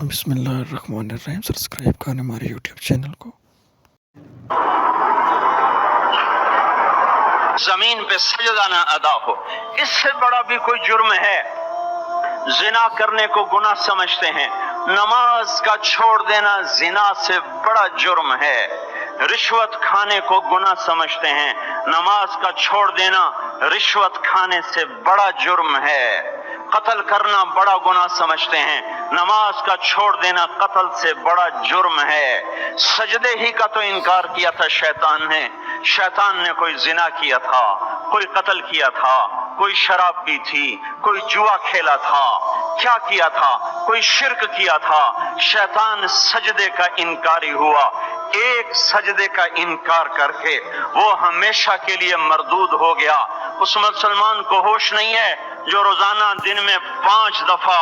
بسم اللہ الرحمن الرحیم۔ سبسکرائب کریں ہمارے یوٹیوب چینل کو۔ زمین پہ سجدہ نہ ادا ہو، اس سے بڑا بھی کوئی جرم ہے؟ زنا کرنے کو گناہ سمجھتے ہیں، نماز کا چھوڑ دینا زنا سے بڑا جرم ہے۔ رشوت کھانے کو گناہ سمجھتے ہیں، نماز کا چھوڑ دینا رشوت کھانے سے بڑا جرم ہے۔ قتل کرنا بڑا گناہ سمجھتے ہیں، نماز کا چھوڑ دینا قتل سے بڑا جرم ہے۔ سجدے ہی کا تو انکار کیا تھا شیطان نے کوئی زنا کیا تھا، کوئی قتل کیا تھا، کوئی شراب پی تھی، کوئی جوا کھیلا تھا، کیا کیا تھا؟ کوئی شرک کیا تھا۔ شیطان سجدے کا انکاری ہوا، ایک سجدے کا انکار کر کے وہ ہمیشہ کے لیے مردود ہو گیا۔ اس مسلمان کو ہوش نہیں ہے جو روزانہ دن میں 5 دفعہ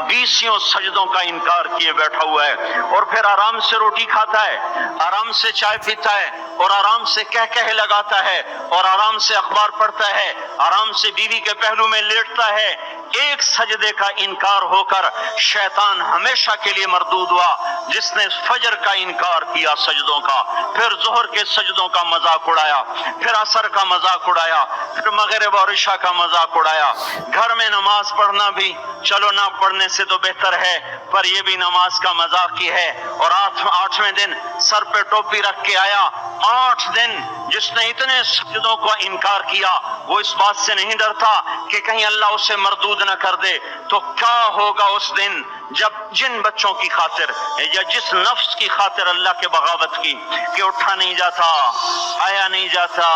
20 سجدوں کا انکار کیے بیٹھا ہوا ہے، اور پھر آرام سے روٹی کھاتا ہے، آرام سے چائے پیتا ہے، اور آرام سے کہہ لگاتا ہے، اور آرام سے اخبار پڑھتا ہے، آرام سے بیوی کے پہلو میں لیٹتا ہے۔ ایک سجدے کا انکار ہو کر شیطان ہمیشہ کے لیے مردود ہوا۔ جس نے فجر کا انکار کیا سجدوں کا، پھر ظہر کے سجدوں کا مذاق اڑایا، پھر عصر کا مذاق اڑایا، پھر مغرب اور عشاء کا مذاق اڑایا۔ گھر میں نماز پڑھنا بھی چلو نہ پڑھنے سے تو بہتر ہے، پر یہ بھی نماز کا مذاق ہی ہے۔ اور 8ویں دن سر پہ ٹوپی رکھ کے آیا۔ 8 دن جس نے اتنے سجدوں کا انکار کیا، وہ اس بات سے نہیں ڈرتا کہ کہیں اللہ اسے مردود نہ کر دے، تو کیا ہوگا اس دن جب جن بچوں کی خاطر یا جس نفس کی خاطر اللہ کے بغاوت کی کہ اٹھا نہیں جاتا، آیا نہیں جاتا،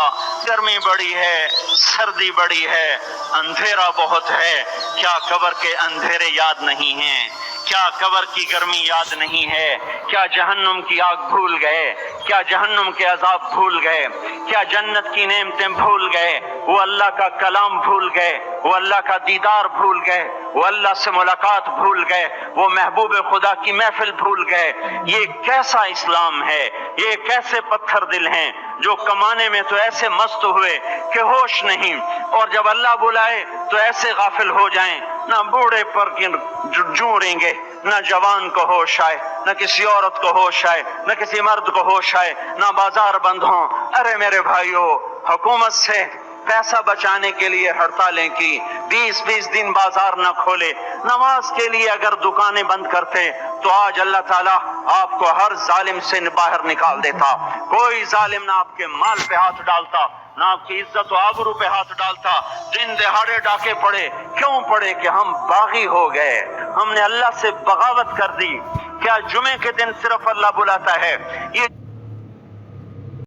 گرمی بڑی ہے، سردی بڑی ہے، اندھیرا بہت ہے، کیا قبر کے اندھیرے یاد نہیں ہیں؟ کیا قبر کی گرمی یاد نہیں ہے؟ کیا جہنم کی آگ بھول گئے؟ کیا جہنم کے عذاب بھول گئے؟ کیا جنت کی نعمتیں بھول گئے؟ وہ اللہ کا کلام بھول گئے، وہ اللہ کا دیدار بھول گئے، وہ اللہ سے ملاقات بھول گئے، وہ محبوب خدا کی محفل بھول گئے۔ یہ کیسا اسلام ہے؟ یہ کیسے پتھر دل ہیں جو کمانے میں تو ایسے مست ہوئے کہ ہوش نہیں، اور جب اللہ بلائے تو ایسے غافل ہو جائیں، نہ بوڑھے پر جوڑیں گے، نہ جوان کو ہوش آئے، نہ کسی عورت کو ہوش آئے، نہ کسی مرد کو ہوش آئے، نہ بازار بند ہوں۔ ارے میرے بھائیو، حکومت سے پیسہ بچانے کے لیے ہڑتالیں کی، 20 دن بازار نہ کھولے، نماز کے لیے اگر دکانیں بند کرتے تو آج اللہ تعالیٰ آپ کو ہر ظالم سے باہر نکال دیتا۔ کوئی ظالم نہ آپ کے مال پہ ہاتھ ڈالتا، نہ آپ کی عزت و آبرو پہ ہاتھ ڈالتا۔ دن دہاڑے ڈاکے پڑے، کیوں پڑے؟ کہ ہم باغی ہو گئے، ہم نے اللہ سے بغاوت کر دی۔ کیا جمعے کے دن صرف اللہ بلاتا ہے؟ یہ